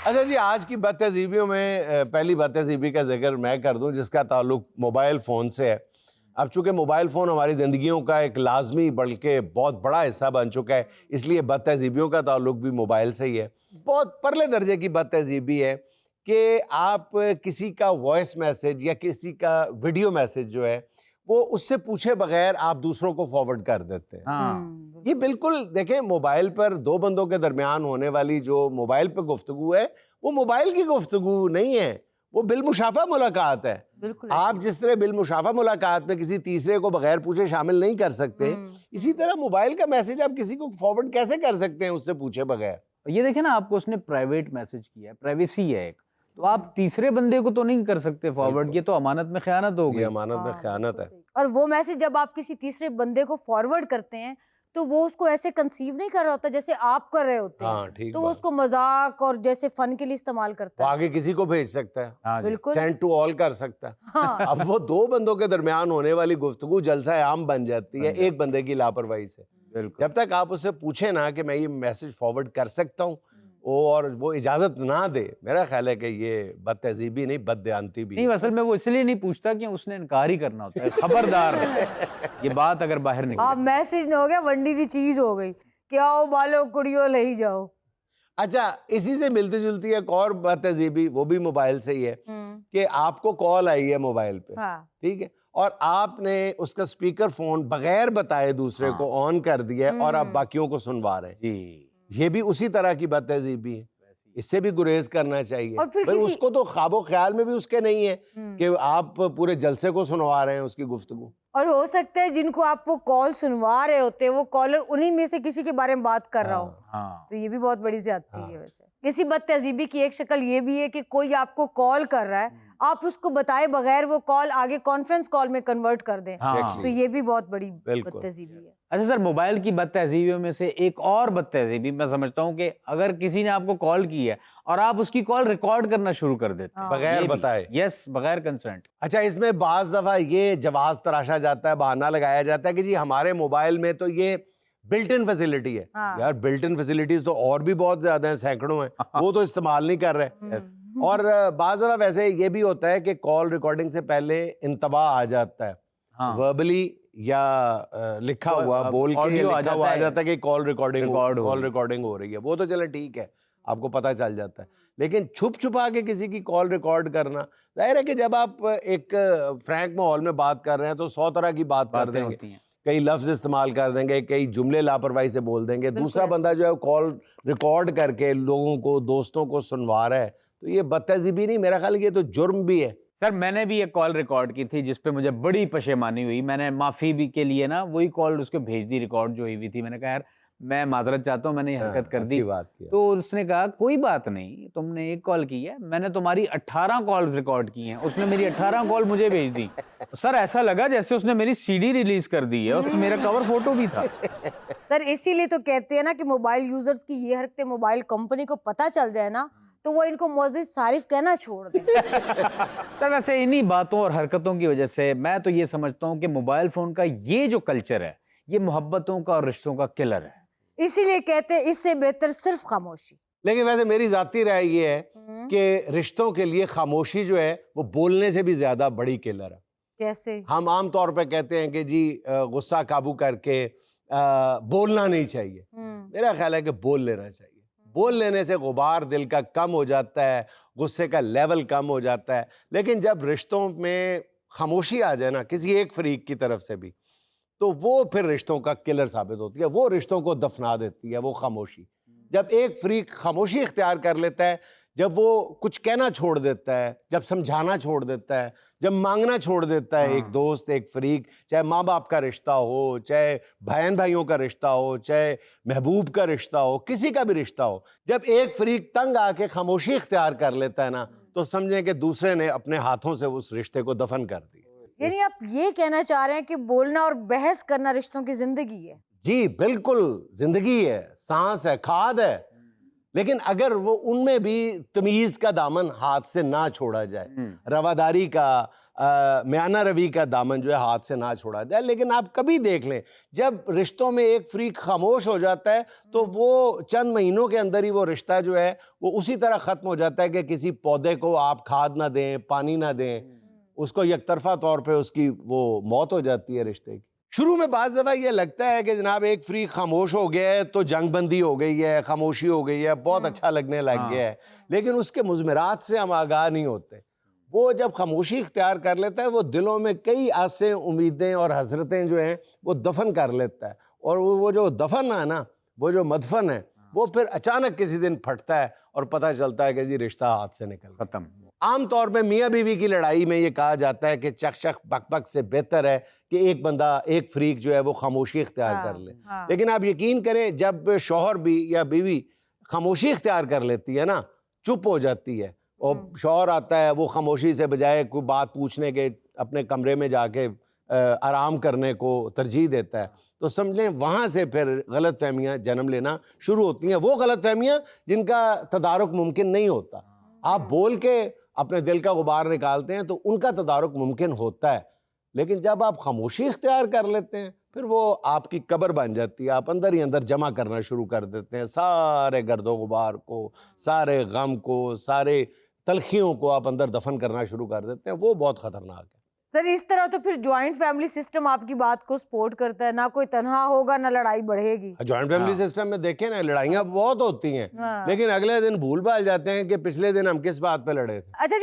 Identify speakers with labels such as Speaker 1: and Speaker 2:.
Speaker 1: اچھا جی، آج کی بد تہذیبیوں میں پہلی بد تہذیبی کا ذکر میں کر دوں جس کا تعلق موبائل فون سے ہے. اب چونکہ موبائل فون ہماری زندگیوں کا ایک لازمی بلکہ بہت بڑا حصہ بن چکا ہے، اس لیے بد تہذیبیوں کا تعلق بھی موبائل سے ہی ہے. بہت پرلے درجے کی بد تہذیبی ہے کہ آپ کسی کا وائس میسج یا کسی کا ویڈیو میسج جو ہے وہ اس سے پوچھے بغیر آپ دوسروں کو فارورڈ کر دیتے ہیں. یہ بالکل دیکھیں، موبائل پر دو بندوں کے درمیان ہونے والی جو موبائل پہ گفتگو ہے وہ موبائل کی گفتگو نہیں ہے، وہ بالمشافہ ملاقات ہے. آپ جس طرح بالمشافہ ملاقات میں کسی تیسرے کو بغیر پوچھے شامل نہیں کر سکتے، اسی طرح موبائل کا میسج آپ کسی کو فارورڈ کیسے کر سکتے ہیں اس سے پوچھے بغیر؟
Speaker 2: یہ دیکھیں نا، آپ کو اس نے پرائیویٹ میسج کیا ہے، پرائیویسی ہے ایک، تو آپ تیسرے بندے کو تو نہیں کر سکتے فارورڈ. یہ تو امانت میں خیانت ہو گئی.
Speaker 1: یہ امانت میں خیانت ہے.
Speaker 3: اور وہ میسج جب آپ کسی تیسرے بندے کو فارورڈ کرتے ہیں تو وہ اس کو ایسے کنسیو نہیں کر رہا ہوتا جیسے آپ کر رہے ہوتے ہیں، تو وہ اس کو مذاق اور جیسے فن کے لیے استعمال کرتا ہے.
Speaker 1: آگے کسی کو بھیج سکتا ہے،
Speaker 3: بالکل
Speaker 1: سینڈ ٹو آل کر سکتا ہے. اب وہ دو بندوں کے درمیان ہونے والی گفتگو جلسہ عام بن جاتی ہے ایک بندے کی لاپرواہی سے. جب تک آپ اسے پوچھیں نا کہ میں یہ میسج فارورڈ کر سکتا ہوں اور وہ اجازت نہ دے، میرا خیال ہے کہ یہ بد تہذیبی نہیں، بد دیانتی بھی
Speaker 2: نہیں. اصل میں وہ اس لیے نہیں پوچھتا کہ اس نے انکار ہی کرنا ہوتا ہے. خبردار یہ بات اگر باہر نکلے،
Speaker 3: میسج نہ ہو گیا ونڈی دی چیز ہو گئی کہ آؤ بالو کڑیو لے ہی جاؤ.
Speaker 1: اچھا، اسی سے ملتی جلتی ایک اور بد تہذیبی وہ بھی موبائل سے ہی ہے کہ آپ کو کال آئی ہے موبائل پہ، ٹھیک ہے، اور آپ نے اس کا اسپیکر فون بغیر بتائے دوسرے کو آن کر دیا اور آپ باقیوں کو سنوا رہے ہیں. یہ بھی اسی طرح کی بد تہذیبی ہے، اس سے بھی گریز کرنا چاہیے. اس کو تو خواب و خیال میں بھی اس کے نہیں ہے کہ آپ پورے جلسے کو سنوا رہے ہیں اس کی گفتگو.
Speaker 3: اور ہو سکتا ہے جن کو آپ وہ کال سنوا رہے ہوتے ہیں وہ کالر انہی میں سے کسی کے بارے میں بات کر رہا ہو، تو یہ بھی بہت بڑی زیادتی ہے. ویسے اسی بد تہذیبی کی ایک شکل یہ بھی ہے کہ کوئی آپ کو کال کر رہا ہے، آپ اس کو بتائے بغیر وہ کال آگے کانفرنس کال میں کنورٹ کر دیں، تو یہ بھی بہت بڑی بد تہذیبی ہے.
Speaker 2: اچھا سر، موبائل کی بد تہذیبیوں میں سے ایک اور بد تہذیبی میں سمجھتا ہوں کہ اگر کسی نے آپ کو کال کی ہے اور آپ اس کی کال ریکارڈ کرنا شروع کر دیتے ہیں
Speaker 1: بغیر بتائے.
Speaker 2: یس، بغیر کنسنٹ.
Speaker 1: اچھا، اس میں بعض دفعہ یہ جواز تراشا جاتا ہے، بہانہ لگایا جاتا ہے کہ جی ہمارے موبائل میں تو یہ بلٹ ان فیسلٹی ہے. یار بلٹ ان فیسلٹیز تو اور بھی بہت زیادہ ہیں، سینکڑوں ہیں، وہ تو استعمال نہیں کر رہے. اور بعض دفعہ ویسے یہ بھی ہوتا ہے کہ کال ریکارڈنگ سے پہلے انتباہ آ جاتا ہے، وربلی یا لکھا ہوا بول کے لکھا ہوا آ جاتا ہے کہ کال ریکارڈنگ ہو رہی ہے. وہ تو چلے ٹھیک ہے، آپ کو پتہ چل جاتا ہے. لیکن چھپ چھپا کے کسی کی کال ریکارڈ کرنا، ظاہر ہے کہ جب آپ ایک فرینک ماحول میں بات کر رہے ہیں تو 100 طرح کی بات کر دیں گے، کئی لفظ استعمال کر دیں گے، کئی جملے لاپرواہی سے بول دیں گے. دوسرا بندہ جو ہے کال ریکارڈ کر کے لوگوں کو، دوستوں کو سنوا رہا ہے، تو یہ بد تہذیبی نہیں، میرا خیال ہے یہ تو جرم بھی ہے.
Speaker 2: سر میں نے بھی ایک کال ریکارڈ کی تھی جس پہ مجھے بڑی پشیمانی ہوئی. میں نے معافی بھی کے لیے نا وہی کال اس کو بھیج دی ریکارڈ جو ہوئی تھی. میں نے کہا یار میں معذرت چاہتا ہوں، میں نے یہ حرکت کر دی. تو اس نے کہا کوئی بات نہیں، تم نے ایک کال کی ہے، میں نے تمہاری 18 کالز ریکارڈ کی ہیں. اس نے میری 18 کال مجھے بھیج دی. سر ایسا لگا جیسے اس نے میری سی ڈی ریلیز کر دی ہے، اس میں میرا کور فوٹو بھی تھا.
Speaker 3: سر اسی لیے تو کہتے ہیں نا کہ موبائل یوزرز کی یہ حرکتیں موبائل کمپنی کو پتہ چل جائے نا تو وہ ان کو معزز صارف کہنا چھوڑ دیں.
Speaker 2: سر ویسے انہی باتوں اور حرکتوں کی وجہ سے میں تو یہ سمجھتا ہوں کہ موبائل فون کا یہ جو کلچر ہے یہ محبتوں کا اور رشتوں کا کلر ہے.
Speaker 3: اسی لیے کہتے ہیں اس سے بہتر صرف خاموشی.
Speaker 1: لیکن ویسے میری ذاتی رائے یہ ہے کہ رشتوں کے لیے خاموشی جو ہے وہ بولنے سے بھی زیادہ بڑی کلر ہے.
Speaker 3: کیسے؟
Speaker 1: ہم عام طور پہ کہتے ہیں کہ جی غصہ قابو کر کے بولنا نہیں چاہیے. میرا خیال ہے کہ بول لینا چاہیے. بول لینے سے غبار دل کا کم ہو جاتا ہے، غصے کا لیول کم ہو جاتا ہے. لیکن جب رشتوں میں خاموشی آ جائے نا کسی ایک فریق کی طرف سے بھی، تو وہ پھر رشتوں کا کلر ثابت ہوتی ہے. وہ رشتوں کو دفنا دیتی ہے وہ خاموشی. جب ایک فریق خاموشی اختیار کر لیتا ہے، جب وہ کچھ کہنا چھوڑ دیتا ہے، جب سمجھانا چھوڑ دیتا ہے، جب مانگنا چھوڑ دیتا ہے، ایک دوست، ایک فریق، چاہے ماں باپ کا رشتہ ہو، چاہے بہن بھائیوں کا رشتہ ہو، چاہے محبوب کا رشتہ ہو، کسی کا بھی رشتہ ہو، جب ایک فریق تنگ آ کے خاموشی اختیار کر لیتا ہے نا تو سمجھیں کہ دوسرے نے اپنے ہاتھوں سے اس رشتے کو دفن کر دیا.
Speaker 3: یعنی آپ یہ کہنا چاہ رہے ہیں کہ بولنا اور بحث کرنا رشتوں کی زندگی ہے؟
Speaker 1: جی بالکل، زندگی ہے، سانس ہے، کھاد ہے. لیکن اگر وہ ان میں بھی تمیز کا دامن ہاتھ سے نہ چھوڑا جائے، رواداری کا، میانہ روی کا دامن جو ہے ہاتھ سے نہ چھوڑا جائے. لیکن آپ کبھی دیکھ لیں جب رشتوں میں ایک فریق خاموش ہو جاتا ہے تو وہ چند مہینوں کے اندر ہی وہ رشتہ جو ہے وہ اسی طرح ختم ہو جاتا ہے کہ کسی پودے کو آپ کھاد نہ دیں، پانی نہ دیں، اس کو یک طرفہ طور پہ اس کی وہ موت ہو جاتی ہے رشتے کی. شروع میں بعض دفعہ یہ لگتا ہے کہ جناب ایک فریق خاموش ہو گیا ہے تو جنگ بندی ہو گئی ہے، خاموشی ہو گئی ہے، بہت اچھا لگنے لگ گیا ہے، لیکن اس کے مضمرات سے ہم آگاہ نہیں ہوتے. وہ جب خاموشی اختیار کر لیتا ہے وہ دلوں میں کئی آسیں، امیدیں اور حسرتیں جو ہیں وہ دفن کر لیتا ہے، اور وہ جو دفن ہے نا، وہ جو مدفن ہے، وہ پھر اچانک کسی دن پھٹتا ہے اور پتہ چلتا ہے کہ جی رشتہ ہاتھ سے نکل گیا.
Speaker 2: ختم.
Speaker 1: عام طور پہ میاں بیوی کی لڑائی میں یہ کہا جاتا ہے کہ چک چک بک بک سے بہتر ہے کہ ایک بندہ، ایک فریق جو ہے وہ خاموشی اختیار کر لے. لیکن آپ یقین کریں جب شوہر بھی یا بیوی خاموشی اختیار کر لیتی ہے نا، چپ ہو جاتی ہے، اور شوہر آتا ہے وہ خاموشی سے بجائے کوئی بات پوچھنے کے اپنے کمرے میں جا کے آرام کرنے کو ترجیح دیتا ہے، تو سمجھ لیں وہاں سے پھر غلط فہمیاں جنم لینا شروع ہوتی ہیں. وہ غلط فہمیاں جن کا تدارک ممکن نہیں ہوتا. آپ بول کے اپنے دل کا غبار نکالتے ہیں تو ان کا تدارک ممکن ہوتا ہے، لیکن جب آپ خاموشی اختیار کر لیتے ہیں پھر وہ آپ کی قبر بن جاتی ہے. آپ اندر ہی اندر جمع کرنا شروع کر دیتے ہیں سارے گرد و غبار کو، سارے غم کو، سارے تلخیوں کو آپ اندر دفن کرنا شروع کر دیتے ہیں. وہ بہت خطرناک ہے.
Speaker 3: سر اس طرح تو پھر جوائنٹ فیملی سسٹم آپ کی بات کو سپورٹ کرتا ہے، نہ کوئی تنہا ہوگا نہ لڑائی بڑھے گی.
Speaker 1: جوائنٹ فیملی سسٹم میں دیکھیں نا لڑائیاں بہت ہوتی ہیں، لیکن اگلے دن بھول بھال جاتے ہیں کہ پچھلے دن ہم کس بات پہ لڑے تھے.
Speaker 3: اچھا